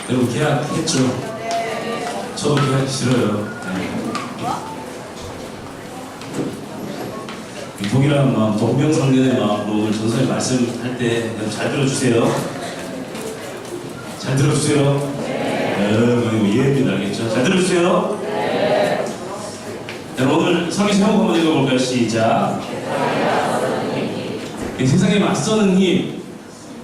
여러분 계약했죠? 저도 계약 싫어요. 네. 동일한 마음, 동병상련의 마음으로 오늘 전사님 말씀할 때 여러분 잘 들어주세요. 잘 들어주세요. 여러분 이거 예입니다, 알겠죠? 잘 들어주세요. 여러분 오늘 성경 제목 한번 읽어볼까요? 시작. 세상에 맞서는 힘.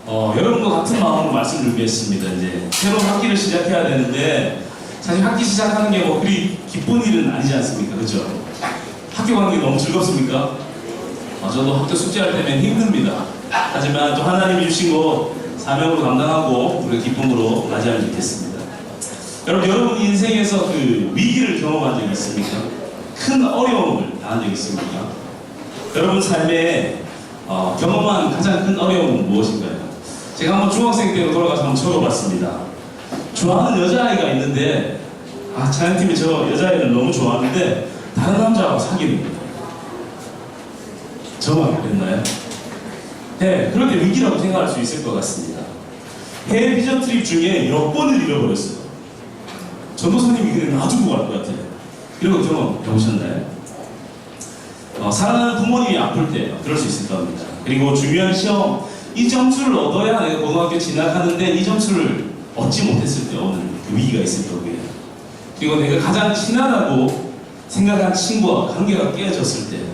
여러분과 같은 마음으로 말씀 준비했습니다. 이제 새로운 학기를 시작해야 되는데 사실 학기 시작하는 게 뭐 그리 기쁜 일은 아니지 않습니까? 그죠? 학교 가는 게 너무 즐겁습니까? 저도 학교 숙제할 때면 힘듭니다. 하지만 또 하나님이 주신 거 사명으로 감당하고 우리가 기쁨으로 맞이하면 좋겠습니다. 여러분 인생에서 그 위기를 경험한 적이 있습니까? 큰 어려움을 당한 적이 있습니까? 여러분 삶에 경험한 가장 큰 어려움은 무엇인가요? 제가 한번 중학생 때로 돌아가서 한번 적어봤습니다. 좋아하는 여자아이가 있는데 자연팀이 저 여자아이를 너무 좋아하는데 다른 남자하고 사귀는 거예요. 저만 그랬나요? 네, 그럴 때 위기라고 생각할 수 있을 것 같습니다. 해외 비전 트립 중에 여권을 잃어버렸어요. 전도사님이 그냥 놔두고 갈 것 같아요. 이런 거 경험 해보셨나요? 사랑하는 부모님이 아플 때 그럴 수 있을 겁니다. 그리고 중요한 시험, 이 점수를 얻어야 내가 고등학교 진학하는데 이 점수를 얻지 못했을 때 오는 그 위기가 있을 거고요. 그리고 내가 가장 친하다고 생각한 친구와 관계가 깨어졌을 때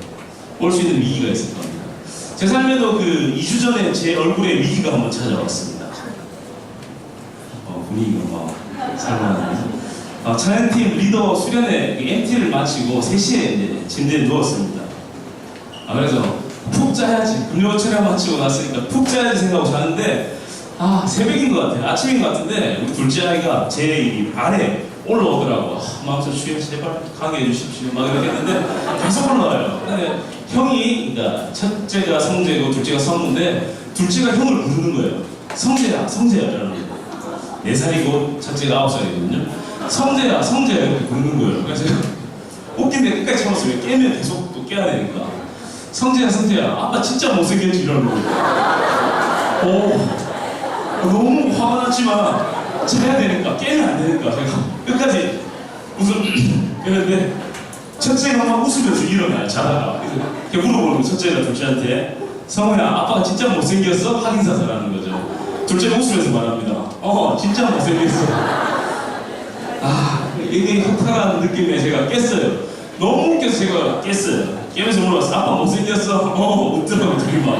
올 수 있는 위기가 있을 겁니다. 제 삶에도 그 2주 전에 제 얼굴에 위기가 한번 찾아왔습니다. 분위기가 막 살만하네요. 찬양팀 리더 수련회 MT를 마치고 3시에 이제 침대에 누웠습니다. 그래서 푹 자야지. 금요 촬영 마치고 났으니까 푹 자야지 생각하고 자는데 새벽인 것 같아요. 아침인 것 같은데 우리 둘째 아이가 제 이 발에 올라오더라고. 마음속 주여 제발 가게 해주십시오. 막 이렇게 했는데 계속 올라와요. 근데 형이, 그러니까 첫째가 성재고 둘째가 성우인데 둘째가 형을 부르는 거예요. 성재야, 성재야 라는 거예요. 4살이고 첫째가 9살이거든요. 성재야, 성재야 이렇게 부르는 거예요. 그래서 제가 웃긴데 끝까지 참았어요. 깨면 계속 또 깨야 되니까. 성재야, 성재야, 아빠 진짜 못생겼지 이러는 거예요. 너무 화가 났지만 자야 되니까, 깨면 안 되니까 제가 끝까지 그랬는데 첫째가 막 웃으면서 일어나요, 자다가. 이렇게 물어보는 첫째가 둘째한테 성우야, 아빠가 진짜 못생겼어? 확인사살하는 거죠. 둘째가 웃으면서 말합니다. 진짜 못생겼어. 이게 허탈한 느낌에 제가 깼어요. 너무 웃겨서 제가 깼어요. 깨면서 물어봤어. 아빠 못생겼어? 웃더라고 둘이 막.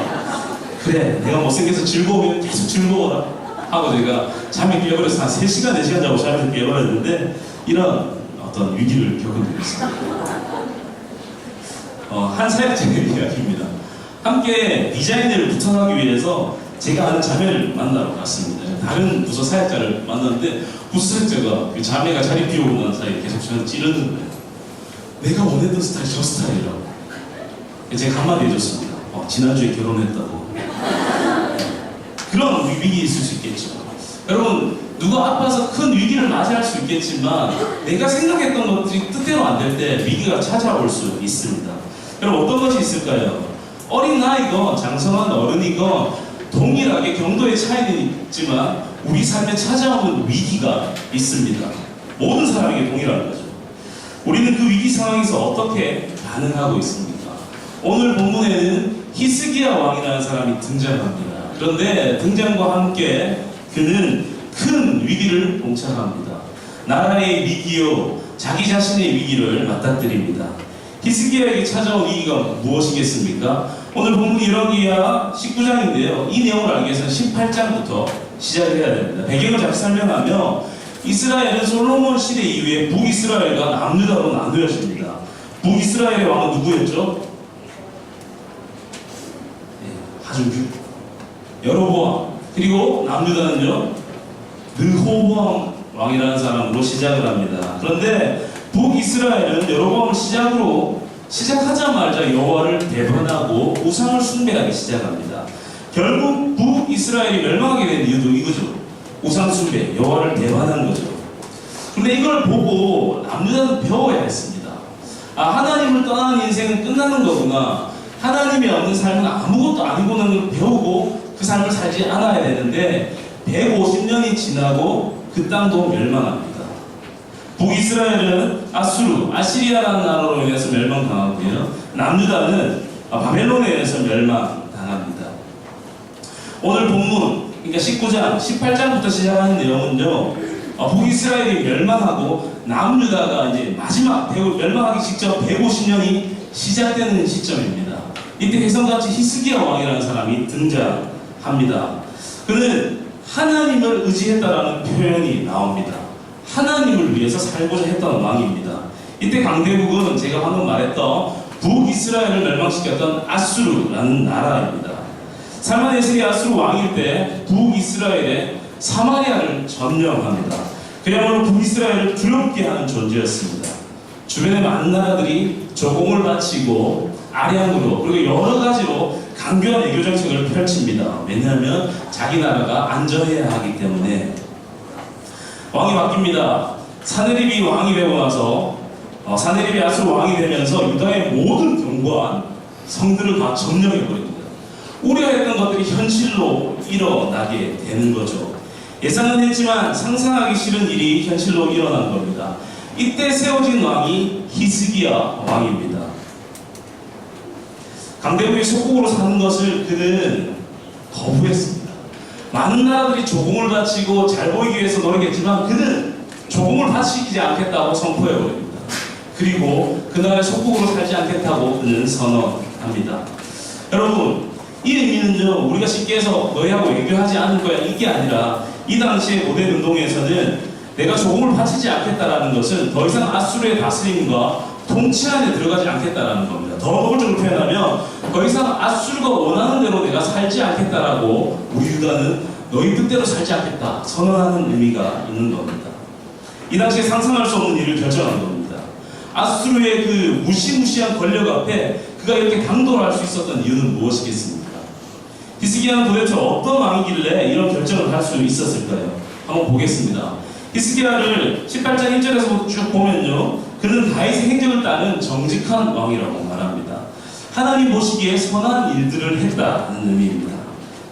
그래, 내가 못생겨서 즐거우면 계속 즐거워라 하고 제가 잠이 깨버려서 한 3시간, 4시간 자고 잠에서 깨버렸는데 이런 어떤 위기를 겪은 적이 있습니다. 한 사역자의 이야기입니다. 함께 디자인을 부탁하기 위해서 제가 아는 자매를 만나러 갔습니다. 다른 부서 사역자를 만났는데 부서 사역자가 그 자매가 자리 비우고 난 사이에 계속 저한테 찌르는 거예요. 내가 원했던 스타일이 저 스타일이라고. 제가 한마디 해줬습니다. 지난주에 결혼했다고. 그런 위기 있을 수 있겠죠. 여러분, 누가 아파서 큰 위기를 맞이할 수 있겠지만 내가 생각했던 것들이 뜻대로 안 될 때 위기가 찾아올 수 있습니다. 여러분, 어떤 것이 있을까요? 어린 나이건 장성한 어른이건 동일하게 경도의 차이는 있지만 우리 삶에 찾아오는 위기가 있습니다. 모든 사람에게 동일한 거죠. 우리는 그 위기 상황에서 어떻게 반응하고 있습니까? 오늘 본문에는 히스기야 왕이라는 사람이 등장합니다. 그런데 등장과 함께 그는 큰 위기를 봉착합니다. 나라의 위기요, 자기 자신의 위기를 맞닥뜨립니다. 히스기야에게 찾아온 위기가 무엇이겠습니까? 오늘 본문이 이러기야 19장인데요. 이 내용을 알기 위해서는 18장부터 시작을 해야 됩니다. 배경을 잘 설명하며 이스라엘은 솔로몬 시대 이후에 북이스라엘과 남유다로 나누어집니다. 북이스라엘의 왕은 누구였죠? 하중규, 여로보암. 그리고 남유다는요, 르호보암 왕이라는 사람으로 시작을 합니다. 그런데 북이스라엘은 여로보암을 시작하자마자 여호와를 배반하고 우상을 숭배하기 시작합니다. 결국 북이스라엘이 멸망하게 된 이유도 이거죠. 우상 숭배, 여호와를 배반한 거죠. 그런데 이걸 보고 남유다는 배워야 했습니다. 하나님을 떠나는 인생은 끝나는 거구나. 하나님이 없는 삶은 아무것도 아니고는 배우고 그 삶을 살지 않아야 되는데 150년이 지나고 그 땅도 멸망합니다. 북이스라엘은 아시리아라는 나라로 인해서 멸망당하고요. 남유다는 바벨론에 의해서 멸망당합니다. 오늘 본문, 그러니까 19장, 18장부터 시작하는 내용은요, 북이스라엘이 멸망하고 남유다가 이제 마지막 멸망하기 직전 150년이 시작되는 시점입니다. 이때 혜성같이 히스기야 왕이라는 사람이 등장합니다. 그는 하나님을 의지했다라는 표현이 나옵니다. 하나님을 위해서 살고자 했던 왕입니다. 이때 강대국은 제가 방금 말했던 북이스라엘을 멸망시켰던 아수르라는 나라입니다. 살만에셀이 아수르 왕일 때 북이스라엘의 사마리아를 점령합니다. 그야말로 북이스라엘을 두렵게 하는 존재였습니다. 주변의 많은 나라들이 조공을 바치고 아량으로 그리고 여러 가지로 강교한 외교 정책을 펼칩니다. 왜냐하면 자기 나라가 안전해야 하기 때문에. 왕이 바뀝니다. 사네립이 왕이 되고 나서 사네립이 아수르 왕이 되면서 유다의 모든 견고한 성들을 다 점령해버립니다. 우려했던 것들이 현실로 일어나게 되는 거죠. 예상은 했지만 상상하기 싫은 일이 현실로 일어난 겁니다. 이때 세워진 왕이 히스기야 왕입니다. 강대국의 속국으로 사는 것을 그는 거부했습니다. 많은 나라들이 조공을 바치고 잘 보이기 위해서 노력했지만 그는 조공을 바치지 않겠다고 선포해버립니다. 그리고 그 나라의 속국으로 살지 않겠다고 그는 선언합니다. 여러분, 이 의미는요, 우리가 쉽게 해서 너희하고 외교하지 않을 거야 이게 아니라 이 당시의 고대 운동에서는 내가 조공을 바치지 않겠다라는 것은 더 이상 아수르의 다스림과 통치 안에 들어가지 않겠다라는 겁니다. 더 노골적으로 표현하면 더 이상 아수르가 원하는 대로 내가 살지 않겠다라고 우리 유다는 너희 뜻대로 살지 않겠다 선언하는 의미가 있는 겁니다. 이 당시에 상상할 수 없는 일을 결정한 겁니다. 아수르의 그 무시무시한 권력 앞에 그가 이렇게 당도를 할 수 있었던 이유는 무엇이겠습니까? 히스기야는 도대체 어떤 왕이길래 이런 결정을 할 수 있었을까요? 한번 보겠습니다. 히스기야를 18장 1절에서 쭉 보면요, 그는 다윗의 행적을 따른 정직한 왕이라고 말합니다. 하나님 보시기에 선한 일들을 했다는 의미입니다.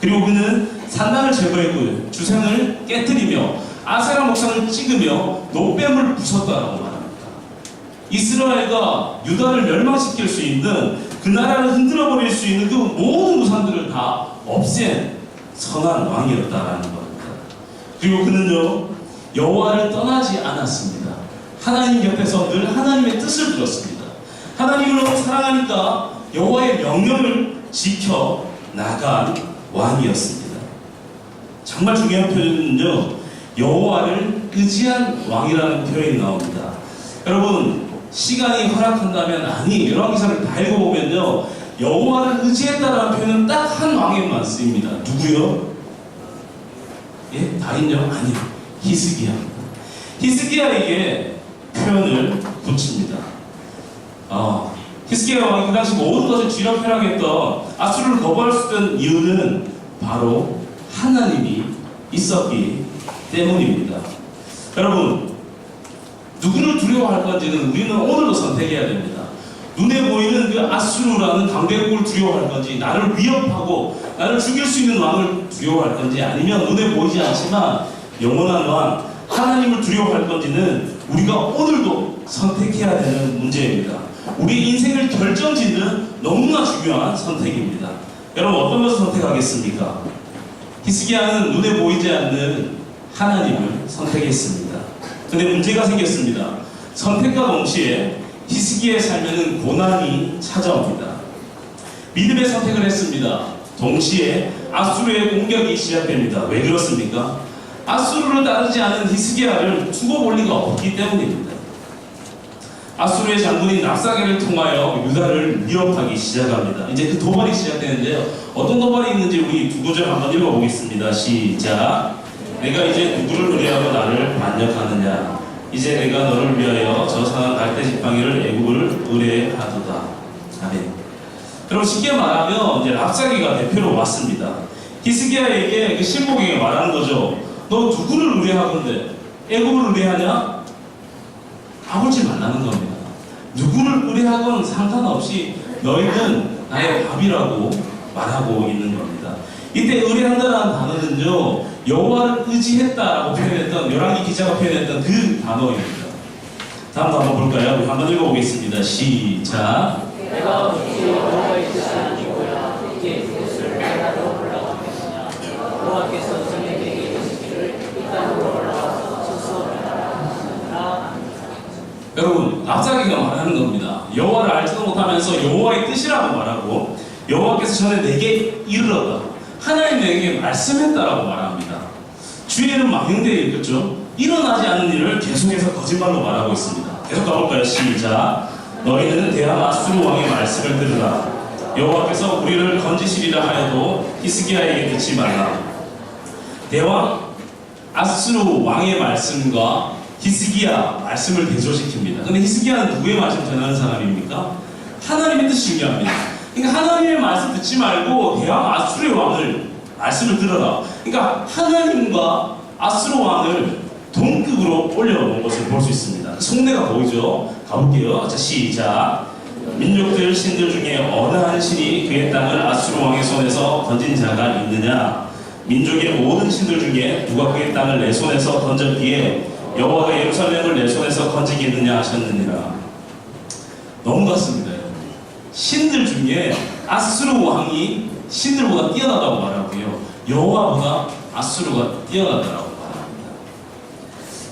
그리고 그는 산당을 제거했고요, 주상을 깨뜨리며 아세라 목상을 찍으며 노뱀을 부쉈다라고 말합니다. 이스라엘과 유다를 멸망시킬 수 있는, 그 나라를 흔들어버릴 수 있는 그 모든 우상들을 다 없앤 선한 왕이었다라는 겁니다. 그리고 그는요, 여호와를 떠나지 않았습니다. 하나님 옆에서 늘 하나님의 뜻을 들었습니다. 하나님을 너무 사랑하니까 여호와의 명령을 지켜 나간 왕이었습니다. 정말 중요한 표현은요, 여호와를 의지한 왕이라는 표현이 나옵니다. 여러분, 시간이 허락한다면, 아니 열왕기사를 다 읽어보면요, 여호와를 의지했다라는 표현은 딱 한 왕에만 쓰입니다. 누구요? 예? 다윗요? 아니요, 히스기야. 히스기야에게 표현을 붙입니다. 히스기야 왕이 그 당시 모든 것을 쥐락펴락했던 아수르를 거부할 수 있던 이유는 바로 하나님이 있었기 때문입니다. 여러분, 누구를 두려워할 건지는 우리는 오늘도 선택해야 됩니다. 눈에 보이는 그 아수르라는 강대국을 두려워할 건지, 나를 위협하고 나를 죽일 수 있는 왕을 두려워할 건지, 아니면 눈에 보이지 않지만 영원한 왕 하나님을 두려워할 건지는 우리가 오늘도 선택해야 되는 문제입니다. 우리 인생을 결정짓는 너무나 중요한 선택입니다. 여러분, 어떤 것을 선택하겠습니까? 히스기야는 눈에 보이지 않는 하나님을 선택했습니다. 근데 문제가 생겼습니다. 선택과 동시에 히스기야의 삶에는 고난이 찾아옵니다. 믿음의 선택을 했습니다. 동시에 아수르의 공격이 시작됩니다. 왜 그렇습니까? 아수르를 따르지 않은 히스기야를 두고 볼 리가 없기 때문입니다. 아수르의 장군인 랍사게를 통하여 유다를 위협하기 시작합니다. 이제 그 도발이 시작되는데요, 어떤 도발이 있는지 우리 두 구절 한번 읽어보겠습니다. 시작. 내가 이제 누구를 의뢰하고 나를 반역하느냐? 이제 내가 너를 위하여 저 상한 갈대 지팡이를 애굽을 의뢰하도다. 아멘. 여러분, 쉽게 말하면 이제 랍사게가 대표로 왔습니다. 히스기야에게 그 신복에게 말하는 거죠. 너 누구를 의뢰하건데 애굽을 의뢰하냐? 까불지 말라는 겁니다. 누구를 의뢰하건 상관없이 너희는 나의 밥이라고 말하고 있는 겁니다. 이때 의뢰한다라는 단어는요, 여호와를 의지했다라고 표현했던 열왕기 기자가 표현했던 그 단어입니다. 다음도 한번 볼까요? 우리 한번 읽어보겠습니다. 시작. 내가 어찌 여호와의 뜻이 아니고야 이게 그것을 내가로 올라가겠느냐. 여호와께서 저에게 이르시기를 이 땅으로 올라가서 서서 여러분, 랍사기가 말하는 겁니다. 여호와를 알지도 못하면서 여호와의 뜻이라고 말하고 여호와께서 전에 내게 이르렀다. 하나님 내게 말씀했다라고 말합니다. 주위에는 망령되어 있겠죠. 일어나지 않는 일을 계속해서 거짓말로 말하고 있습니다. 계속 가볼까요? 시작. 너희는 대학 아수르 왕의 말씀을 들으라. 여호와께서 우리를 건지시리라 하여도 히스기야에게 듣지 말라. 대왕 아수르 왕의 말씀과 히스기야 말씀을 대조시킵니다. 근데 히스기야는 누구의 말씀 전하는 사람입니까? 하나님의 뜻이 중요합니다. 그러니까 하나님의 말씀 듣지 말고 대왕 아수르의 왕을 말씀을 들어라. 그러니까 하나님과 아수르 왕을 동급으로 올려놓은 것을 볼 수 있습니다. 속내가 보이죠? 가볼게요. 자, 시작. 민족들 신들 중에 어느 한 신이 그의 땅을 아수르 왕의 손에서 건진 자가 있느냐? 민족의 모든 신들 중에 누가 그의 땅을 내 손에서 건졌기에 여호와가 예루살렘을 내 손에서 건지겠느냐 하셨느니라. 너무 같습니다. 신들 중에 아수르 왕이 신들보다 뛰어나다고 말하고요, 여호와보다 아수르가 뛰어나다라고 말합니다.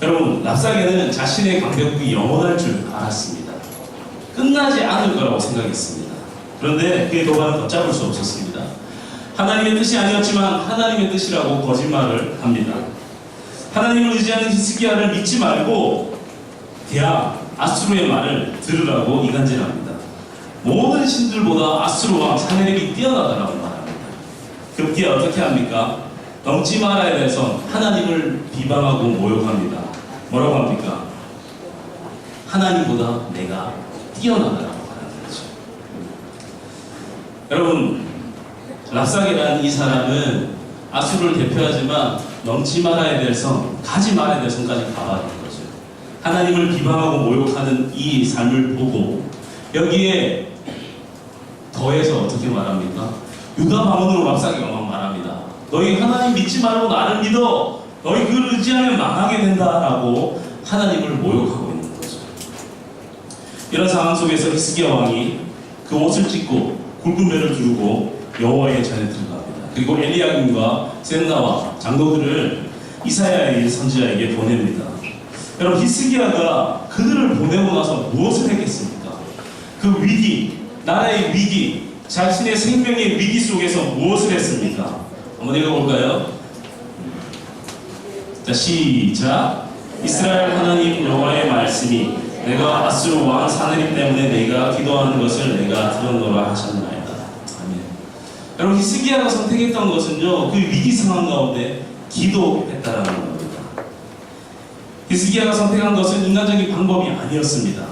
여러분, 랍사게는 자신의 강대국이 영원할 줄 알았습니다. 끝나지 않을 거라고 생각했습니다. 그런데 그의 도발은 걷잡을 수 없었습니다. 하나님의 뜻이 아니었지만 하나님의 뜻이라고 거짓말을 합니다. 하나님을 의지하는 히스기야를 믿지 말고 대학 아수르의 말을 들으라고 이간질합니다. 모든 신들보다 아수르 왕 사네립이 뛰어나다라고 말합니다. 급기야 어떻게 합니까? 넘지 말아야 돼서 하나님을 비방하고 모욕합니다. 뭐라고 합니까? 하나님보다 내가 뛰어나다라고 말하는 거죠. 여러분, 랍사게라는 이 사람은 아수르를 대표하지만 넘지 말아야 될 선, 가지 말아야 될 선까지 가버린 거죠. 하나님을 비방하고 모욕하는 이 삶을 보고 여기에 더해서 어떻게 말합니까? 유다 방언으로 랍사게가 막 말합니다. 너희 하나님 믿지 말고 나를 믿어. 너희 그를 의지하면 망하게 된다라고 하나님을 모욕하고 있는 거죠. 이런 상황 속에서 히스기야 왕이 그 옷을 찢고 굵은 배를 두르고 여호와의 전에 들어갑니다. 그리고 엘리야김과 셈나와 장로들을 이사야의 선지자에게 보냅니다. 여러분, 히스기야가 그들을 보내고 나서 무엇을 했겠습니까? 그 위기, 나라의 위기, 자신의 생명의 위기 속에서 무엇을 했습니까? 한번 읽어볼까요? 자, 시작. 이스라엘 하나님 여호와의 말씀이 내가 아수르 왕 사네립 때문에 내가 기도하는 것을 내가 들었노라 하셨나이다. 아멘. 여러분, 히스기야가 선택했던 것은요, 그 위기 상황 가운데 기도했다라는 겁니다. 히스기야가 선택한 것은 인간적인 방법이 아니었습니다.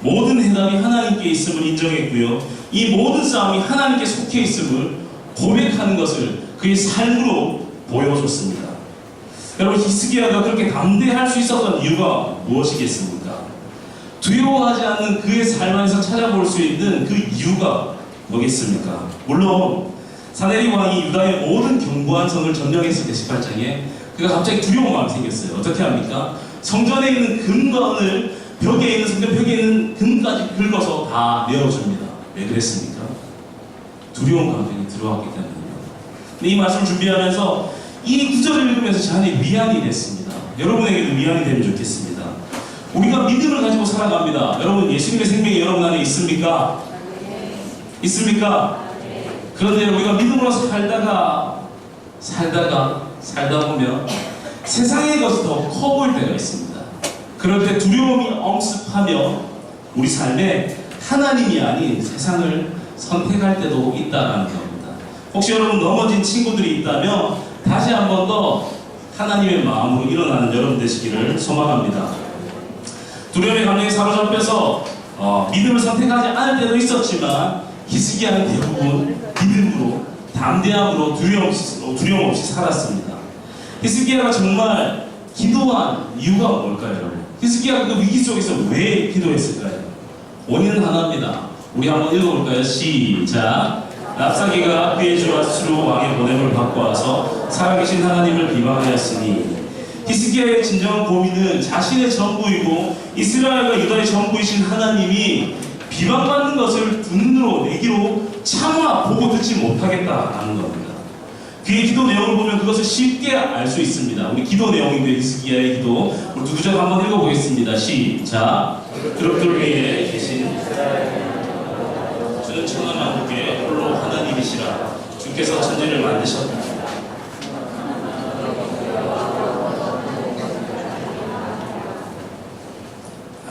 모든 해답이 하나님께 있음을 인정했고요, 이 모든 싸움이 하나님께 속해 있음을 고백하는 것을 그의 삶으로 보여줬습니다. 여러분, 히스기야가 그렇게 담대할 수 있었던 이유가 무엇이겠습니까? 두려워하지 않는 그의 삶 안에서 찾아볼 수 있는 그 이유가 뭐겠습니까? 물론 사네립 왕이 유다의 모든 견고한 성을 점령했을 때 18장에 그가 갑자기 두려운 마음이 생겼어요. 어떻게 합니까? 성전에 있는 금과 은을 벽에 있는 성전 벽에 있는 금까지 긁어서 다 내어줍니다. 왜 그랬습니까? 두려운 감정이 들어왔기 때문이에요. 근데 이 말씀을 준비하면서 이 구절을 읽으면서 제 안에 위안이 됐습니다. 여러분에게도 위안이 되면 좋겠습니다. 우리가 믿음을 가지고 살아갑니다. 여러분, 예수님의 생명이 여러분 안에 있습니까? 있습니까? 그런데 우리가 믿음으로 살다가 보면 세상의 것이 더 커 보일 때가 있습니다. 그럴 때 두려움이 엄습하며 우리 삶에 하나님이 아닌 세상을 선택할 때도 있다는 겁니다. 혹시 여러분 넘어진 친구들이 있다면 다시 한 번 더 하나님의 마음으로 일어나는 여러분 되시기를 소망합니다. 두려움의 감정에 사로잡혀서 믿음을 선택하지 않을 때도 있었지만 히스기야는 대부분 믿음으로, 담대함으로 두려움 없이 살았습니다. 히스기야가 정말 기도한 이유가 뭘까요, 여러분? 히스기야가 그 위기 속에서 왜 기도했을까요? 원인은 하나입니다. 우리 한번 읽어볼까요? 시작. 랍사게가 그의 주 아수르 왕의 보냄을 받고 와서 살아계신 하나님을 비방하였으니 히스기야의 진정한 고민은 자신의 전부이고 이스라엘과 유다의 전부이신 하나님이 비방받는 것을 두 눈으로 내기로 차마 보고 듣지 못하겠다라는 겁니다. 그의 기도 내용을 보면 그것을 쉽게 알 수 있습니다. 우리 기도 내용인데 히스기야의 기도 우리 두 구절 한번 읽어보겠습니다. 시작. 그릇들 위에 계신 주는 천하만국의 홀로 하나님이시라. 주께서 천지를 만드셨다.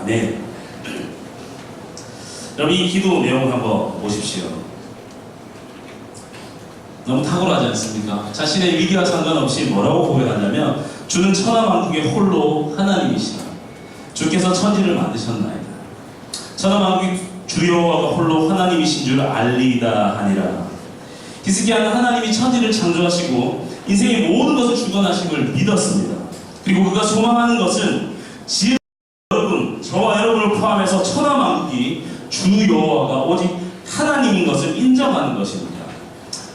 아멘. 여러분 이 기도 내용을 한번 보십시오. 너무 탁월하지 않습니까? 자신의 위기와 상관없이 뭐라고 고백하냐면 주는 천하만국의 홀로 하나님이시라. 주께서 천지를 만드셨나이다. 천하만국의 주 여호와가 홀로 하나님이신 줄 알리이다 하니라. 히스기야는 하나님이 천지를 창조하시고 인생의 모든 것을 주관하심을 믿었습니다. 그리고 그가 소망하는 것은 여러분, 저와 여러분을 포함해서 천하만국이 주 여호와가 오직 하나님인 것을 인정하는 것입니다.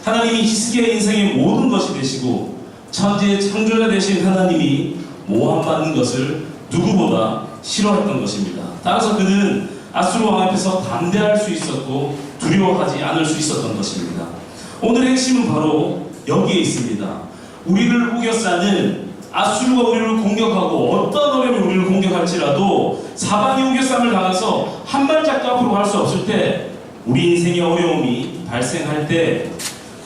하나님이 히스기야의 인생의 모든 것이 되시고 천지의 창조자 되신 하나님이 모함받는 것을 누구보다 싫어했던 것입니다. 따라서 그는 아수르 왕 앞에서 담대할 수 있었고 두려워하지 않을 수 있었던 것입니다. 오늘의 핵심은 바로 여기에 있습니다. 우리를 우겨싸는 아수르가 우리를 공격하고 어떤 어려움이 우리를 공격할지라도 사방이 우겨쌈을 당해서 한 발짝도 앞으로 갈 수 없을 때 우리 인생의 어려움이 발생할 때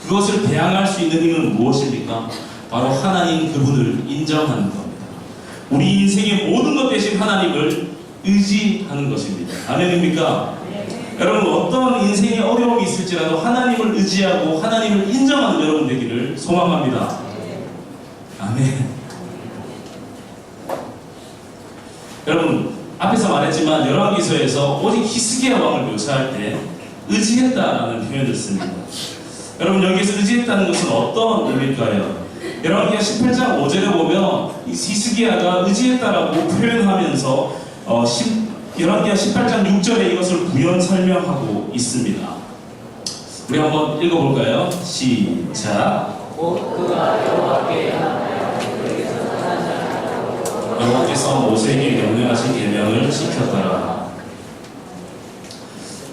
그것을 대항할 수 있는 힘은 무엇입니까? 바로 하나님 그분을 인정하는 겁니다. 우리 인생의 모든 것 대신 하나님을 의지하는 것입니다. 아멘입니까? 여러분 어떤 인생의 어려움이 있을지라도 하나님을 의지하고 하나님을 인정하는 여러분 되기를 소망합니다. 아멘. 여러분 앞에서 말했지만 열왕기서에서 오직 히스기야 왕을 묘사할 때 의지했다라는 표현을 씁니다. 여러분 여기에서 의지했다는 것은 어떤 의미일까요? 열왕기하 18장 5절에 보면 히스기야가 의지했다라고 표현하면서 열왕기하 18장 6절에 이것을 부연 설명하고 있습니다. 우리 한번 읽어볼까요? 시작. 그가 여호와께 여호와께서 모세에게 명령하신 계명을 지켰더라.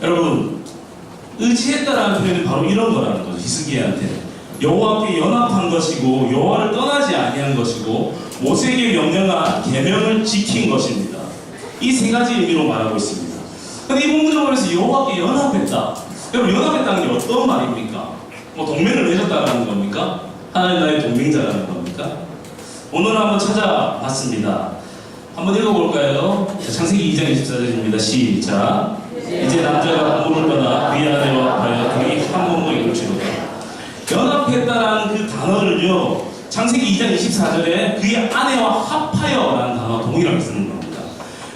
여러분 의지했다라는 표현이 바로 이런 거라는 거죠. 히스기야한테 여호와께 연합한 것이고 여호와를 떠나지 아니한 것이고 모세에게 명령한 계명을 지킨 것입니다. 이 세 가지 의미로 말하고 있습니다. 근데 이 본문을 보면서 여호와께 연합했다. 여러분 연합했다는 게 어떤 말입니까? 뭐 동맹을 맺었다라는 겁니까? 하나님 나의 동맹자라는 겁니까? 오늘 한번 찾아봤습니다. 한번 읽어볼까요? 창세기 2장 24절입니다. 시작. 이제 남자가 부모를 떠나 그의 아내와 하여 둘이 한 몸으로 이룰지로다. 연합했다라는 그 단어를요 창세기 2장 24절에 그의 아내와 합하여라는 단어 동일하게 쓰는 겁니다.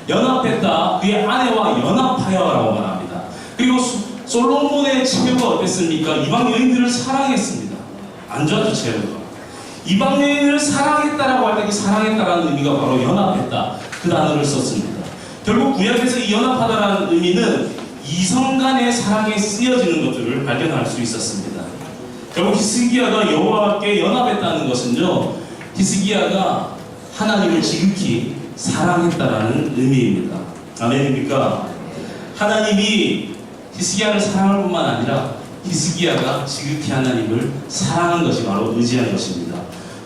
연합했다, 그의 아내와 연합하여라고 말합니다. 그리고 솔로몬의 체류가 어땠습니까? 이방 여인들을 사랑했습니다. 안 좋았죠, 체류가. 이방 여인을 사랑했다라고 할 때 그 사랑했다라는 의미가 바로 연합했다, 그 단어를 썼습니다. 결국 구약에서 이 연합하다라는 의미는 이성 간의 사랑에 쓰여지는 것들을 발견할 수 있었습니다. 결국 히스기야가 여호와께 연합했다는 것은요, 히스기야가 하나님을 지극히 사랑했다라는 의미입니다. 아멘입니까? 하나님이 히스기야를 사랑할 뿐만 아니라 히스기야가 지극히 하나님을 사랑한 것이 바로 의지한 것입니다.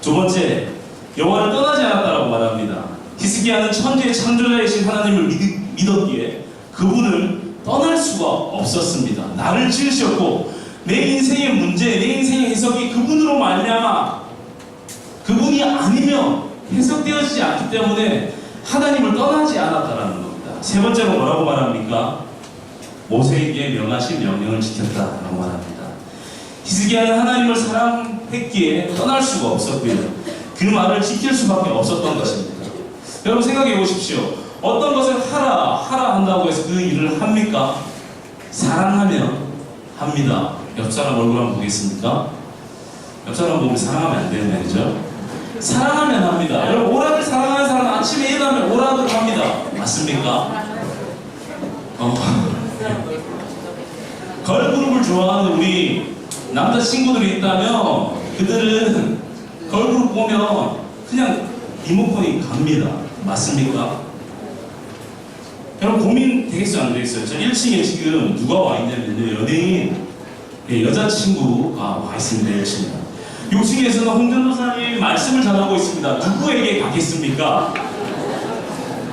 두 번째, 여호와를 떠나지 않았다라고 말합니다. 히스기야는 천지의 창조자이신 하나님을 믿었기에 그분을 떠날 수가 없었습니다. 나를 지으셨고 내 인생의 문제, 내 인생의 해석이 그분으로 말미암아 그분이 아니면 해석되어지지 않기 때문에 하나님을 떠나지 않았다라는 겁니다. 세 번째로 뭐라고 말합니까? 모세에게 명하신 명령을 지켰다라고 말합니다. 히스기야는 하나님을 사랑했기에 떠날 수가 없었고요. 그 말을 지킬 수밖에 없었던 것입니다. 여러분 생각해 보십시오. 어떤 것을 하라 한다고 해서 그 일을 합니까? 사랑하면 합니다. 옆 사람 얼굴 한번 보겠습니까? 옆 사람 보면 사랑하면 안 되는 말이죠. 사랑하면 합니다. 여러분 오락을 사랑하는 사람은 아침에 일어나면 오락을 합니다. 맞습니까? 걸그룹을 좋아하는 우리 남자친구들이 있다면 그들은 걸그룹 보면 그냥 리모컨이 갑니다. 맞습니까? 여러분 고민 되겠어요? 안 되겠어요? 저 1층에 지금 누가 와 있냐면요. 연예인, 여자친구가 와 있습니다. 1층에. 6층에서는 홍전도사님 말씀을 전하고 있습니다. 누구에게 가겠습니까?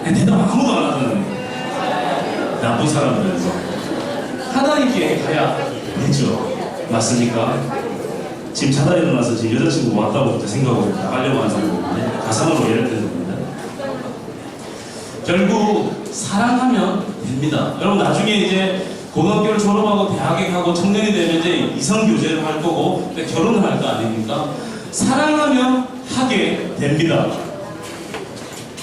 대답 아무도 안 하잖아요. 나쁜 사람들에서. 하나님께 가야 되죠. 맞습니까? 지금 자다 일어나서 지금 여자친구 왔다고 생각하고 나가려고 하는 사람인데 가상으로 예를 들어봅니다. 결국 사랑하면 됩니다. 여러분 나중에 이제 고등학교를 졸업하고 대학에 가고 청년이 되면 이제 이성 교제를 할 거고 결혼을 할 거 아닙니까? 사랑하면 하게 됩니다.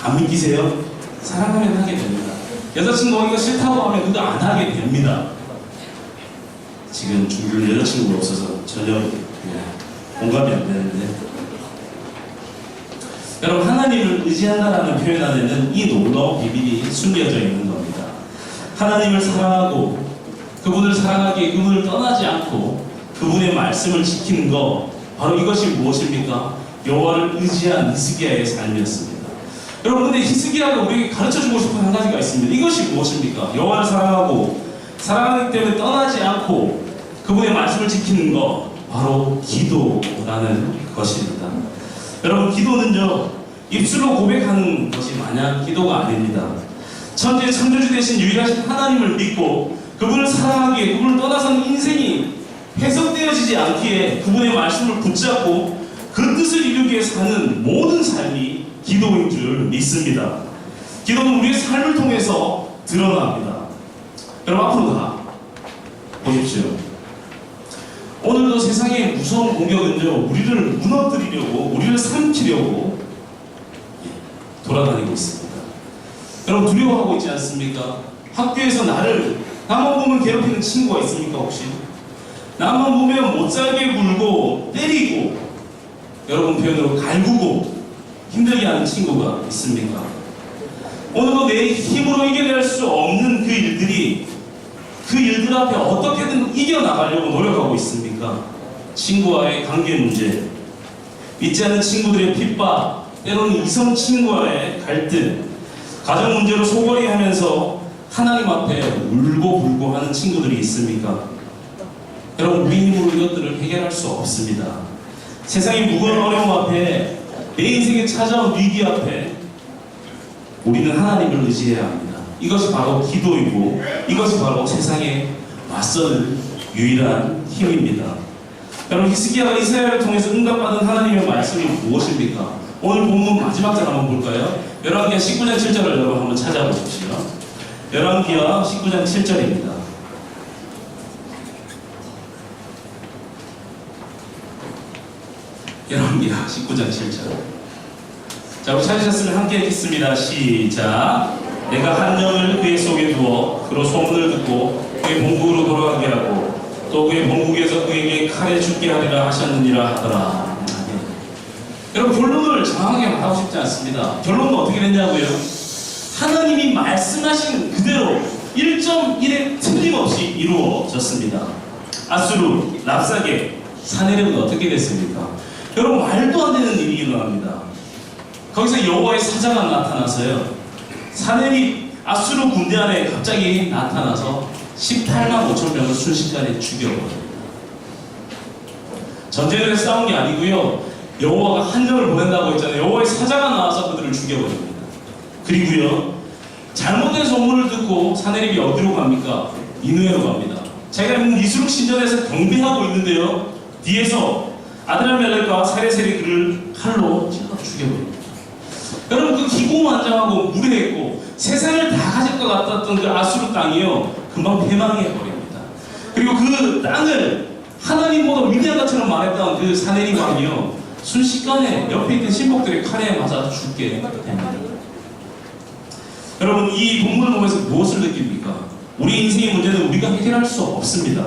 안 믿기세요? 사랑하면 하게 됩니다. 여자친구가 이거 싫다고 하면 그거 안 하게 됩니다. 지금 주변 여자친구가 없어서 전혀 공감이 안 되는데 여러분 하나님을 의지한다라는 표현 안에는 이 놀라운 비밀이 숨겨져 있는 겁니다. 하나님을 사랑하고 그분을 사랑하기에 그분을 떠나지 않고 그분의 말씀을 지키는 것 바로 이것이 무엇입니까? 여호와를 의지한 히스기야의 삶이었습니다. 여러분 근데 히스기야가 우리에게 가르쳐주고 싶은 한 가지가 있습니다. 이것이 무엇입니까? 여호와를 사랑하고 사랑하기 때문에 떠나지 않고 그분의 말씀을 지키는 것 바로 기도라는 것입니다. 여러분 기도는요 입술로 고백하는 것이 마냥 기도가 아닙니다. 천지의 창조주 되신 유일하신 하나님을 믿고 그분을 사랑하기에 그분을 떠나서는 인생이 해석되어지지 않기에 그분의 말씀을 붙잡고 그 뜻을 이루기 위해 사는 모든 삶이 기도인 줄 믿습니다. 기도는 우리의 삶을 통해서 드러납니다. 여러분 앞으로 가 보십시오. 오늘도 세상의 무서운 공격은요 우리를 무너뜨리려고 우리를 삼키려고 돌아다니고 있습니다. 여러분 두려워하고 있지 않습니까? 학교에서 나만 보면 괴롭히는 친구가 있습니까 혹시? 나만 보면 못살게 굴고 때리고 여러분 표현으로 갈구고 힘들게 하는 친구가 있습니까? 오늘도 내 힘으로 이겨낼 수 없는 그 일들 앞에 어떻게든 이겨나가려고 노력하고 있습니까? 친구와의 관계 문제, 믿지 않는 친구들의 핍박, 때로는 이성 친구와의 갈등, 가정 문제로 소홀히 하면서 하나님 앞에 울고 불고 하는 친구들이 있습니까? 여러분 우리 힘으로 이것들을 해결할 수 없습니다. 세상의 무거운 어려움 앞에 내 인생에 찾아온 위기 앞에 우리는 하나님을 의지해야 합니다. 이것이 바로 기도이고 이것이 바로 세상에 맞서는 유일한 힘입니다. 여러분 히스기야가 이사야를 통해서 응답받은 하나님의 말씀이 무엇입니까? 오늘 본문 마지막 절 한번 볼까요? 열왕기하 19장 7절을 여러분 한번 찾아보십시오. 열왕기하 19장 7절입니다. 열왕기하 19장 7절. 자, 우리 찾으셨으면 함께 읽겠습니다. 시작. 내가 한 명을 그의 속에 두어 그로 소문을 듣고 그의 본국으로 돌아가게 하고 또 그의 본국에서 그에게 칼에 죽게 하리라 하셨느니라 하더라. 여러분 결론을 정확하게 말하고 싶지 않습니다. 결론은 어떻게 됐냐고요? 하나님이 말씀하신 그대로 1.1에 틀림없이 이루어졌습니다. 아수르, 랍사게, 사내립은 어떻게 됐습니까? 여러분 말도 안 되는 일이 일어납니다. 거기서 여호와의 사자가 나타나서요. 사내립 아수르 군대 안에 갑자기 나타나서 18만 5천 명을 순식간에 죽여버립니다. 전쟁을 해서 싸운 게 아니고요. 여호와가 한 명을 보낸다고 했잖아요. 여호와의 사자가 나와서 그들을 죽여버립니다. 그리고요. 잘못된 소문을 듣고 사내립이 어디로 갑니까? 니느웨로 갑니다. 제가 있는 이스룩 신전에서 경배하고 있는데요. 뒤에서 아드라멜렉과 사레셀이 그를 칼로 찔러 죽여버립니다. 여러분 그 기고만장하고 무례했고 세상을 다 가질 것 같았던 그 아수르 땅이요 금방 패망해버립니다. 그리고 그 땅을 하나님보다 위대한 것처럼 말했던 그 사내립 왕이요 순식간에 옆에 있던 신복들의 칼에 맞아 죽게 됩니다. 여러분 이 본문을 보면서 무엇을 느낍니까? 우리 인생의 문제는 우리가 해결할 수 없습니다.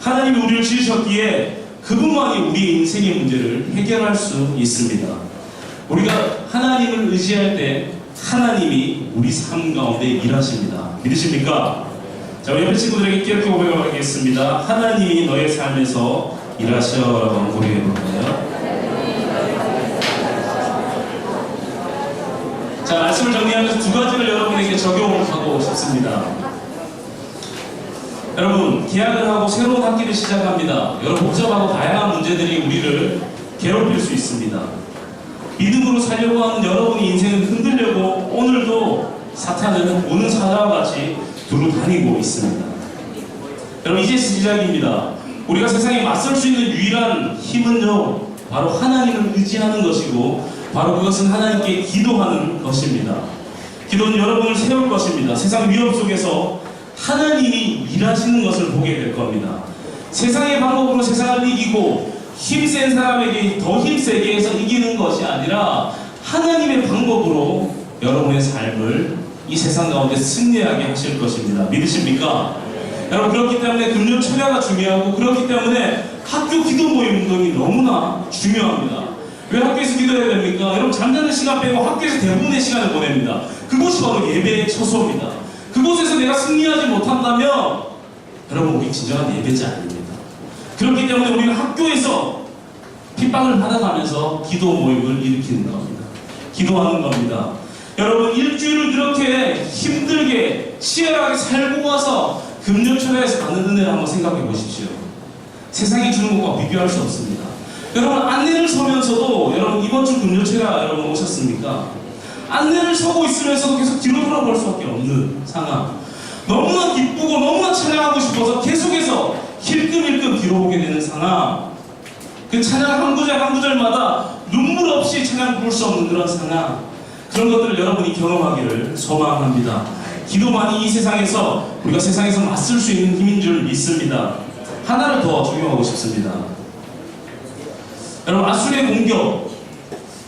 하나님이 우리를 지으셨기에 그분만이 우리 인생의 문제를 해결할 수 있습니다. 우리가 하나님을 의지할 때 하나님이 우리 삶 가운데 일하십니다. 믿으십니까? 자, 우리 옆에 친구들에게 이렇게 고백하겠습니다. 하나님이 너의 삶에서 일하셔라고 한번 고백해 볼까요? 자, 말씀을 정리하면서 두 가지를 여러분에게 적용하고 싶습니다. 여러분, 계약을 하고 새로운 학기를 시작합니다. 여러분, 복잡하고 다양한 문제들이 우리를 괴롭힐 수 있습니다. 믿음으로 살려고 하는 여러분의 인생을 흔들려고 오늘도 사탄은 오는 사자와 같이 두루 다니고 있습니다. 여러분, 이제 시작입니다. 우리가 세상에 맞설 수 있는 유일한 힘은요, 바로 하나님을 의지하는 것이고, 바로 그것은 하나님께 기도하는 것입니다. 기도는 여러분을 세울 것입니다. 세상 위협 속에서 하나님이 일하시는 것을 보게 될 겁니다. 세상의 방법으로 세상을 이기고 힘센 사람에게 더 힘세게 해서 이기는 것이 아니라 하나님의 방법으로 여러분의 삶을 이 세상 가운데 승리하게 하실 것입니다. 믿으십니까? 여러분, 그렇기 때문에 금요 철야가 중요하고, 그렇기 때문에 학교 기도 모임 운동이 너무나 중요합니다. 왜 학교에서 기도해야 됩니까? 여러분, 잠자는 시간 빼고 학교에서 대부분의 시간을 보냅니다. 그것이 바로 예배의 처소입니다. 그곳에서 내가 승리하지 못한다면 여러분, 우리 진정한 예배자 아닙니다. 그렇기 때문에 우리는 학교에서 핍박을 받아가면서 기도 모임을 일으키는 겁니다. 기도하는 겁니다. 여러분, 일주일을 그렇게 힘들게 치열하게 살고 와서 금요철야에서 받는 은혜를 한번 생각해 보십시오. 세상이 주는 것과 비교할 수 없습니다. 여러분, 안내를 서면서도, 여러분, 이번 주 금요철야 여러분 오셨습니까? 안내를 서고 있으면서도 계속 뒤로 돌아볼 수밖에 없는 상황. 너무나 기쁘고 너무나 찬양하고 싶어서 계속해서 힐끔힐끔 뒤로 보게 되는 상황. 그 찬양 한 구절 한 구절마다 눈물 없이 찬양 부를 수 없는 그런 상황. 그런 것들을 여러분이 경험하기를 소망합니다. 기도만이 이 세상에서, 우리가 세상에서 맞설 수 있는 힘인 줄 믿습니다. 하나를 더 적용하고 싶습니다. 여러분, 아수르의 공격.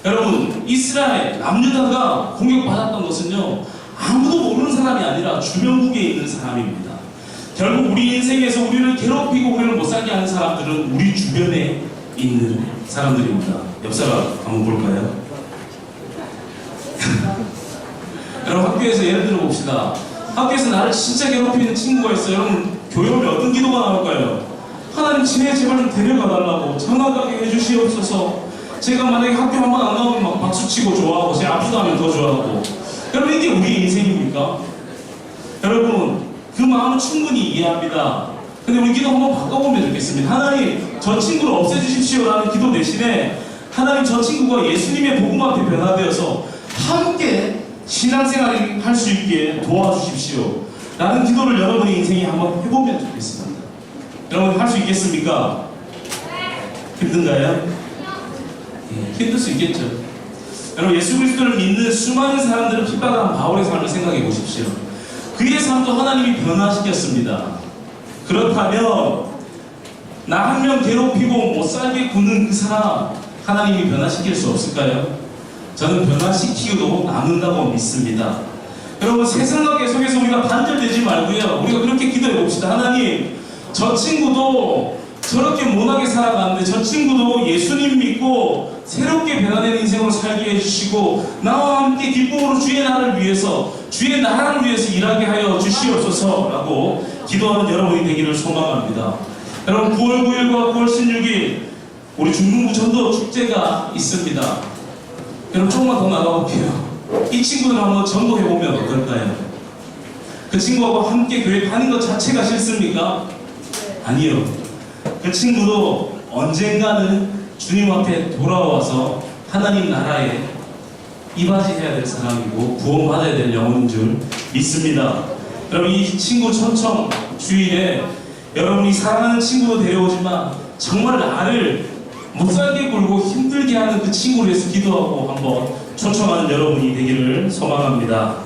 여러분, 이스라엘, 남유다가 공격받았던 것은요, 아무도 모르는 사람이 아니라 주변국에 있는 사람입니다. 결국 우리 인생에서 우리를 괴롭히고 우리를 못살게 하는 사람들은 우리 주변에 있는 사람들입니다. 옆 사람 한번 볼까요? 여러분, 학교에서 예를 들어 봅시다. 학교에서 나를 진짜 괴롭히는 친구가 있어요. 여러분, 교회 오면 어떤 기도가 나올까요? 하나님, 지네 제발 좀 데려가달라고, 전화가게 해주시옵소서. 제가 만약에 학교 한번 안 나오면 막 박수치고 좋아하고, 제가 압수하면 더 좋아하고. 여러분, 이게 우리 인생입니까? 여러분, 그 마음은 충분히 이해합니다. 근데 우리 기도 한번 바꿔보면 좋겠습니다. 하나님, 저 친구를 없애주십시오 라는 기도 대신에, 하나님, 저 친구가 예수님의 복음 앞에 변화되어서 함께 신앙생활을 할 수 있게 도와주십시오 라는 기도를 여러분의 인생에 한번 해보면 좋겠습니다. 여러분, 할 수 있겠습니까? 힘든가요? 힘들 수 있겠죠. 여러분, 예수 그리스도를 믿는 수많은 사람들은 핍박한 바울의 삶을 생각해 보십시오. 그의 삶도 하나님이 변화시켰습니다. 그렇다면 나 한 명 괴롭히고 못살게 구는 그 사람 하나님이 변화시킬 수 없을까요? 저는 변화시키고도 남는다고 믿습니다. 여러분, 세상과 계속해서 우리가 단절되지 말고요, 우리가 그렇게 기도해 봅시다. 하나님, 저 친구도 저렇게 못하게 살아가는데 저 친구도 예수님 믿고 새롭게 변화된 인생으로 살게 해주시고, 나와 함께 기쁨으로 주의 나라를 위해서, 주의 나라를 위해서 일하게 하여 주시옵소서 라고 기도하는 여러분이 되기를 소망합니다. 여러분, 9월 9일과 9월 16일 우리 중등부 전도 축제가 있습니다. 여러분, 조금만 더 나가볼게요. 이 친구들 한번 전도해보면 어떨까요? 그 친구하고 함께 교회 가는 것 자체가 싫습니까? 아니요. 그 친구도 언젠가는 주님 앞에 돌아와서 하나님 나라에 이바지해야 될 사람이고 구원받아야 될 영혼인 줄 믿습니다. 여러분, 이 친구 초청 주일에 여러분이 사랑하는 친구도 데려오지만 정말 나를 못살게 굴고 힘들게 하는 그 친구를 위해서 기도하고 한번 초청하는 여러분이 되기를 소망합니다.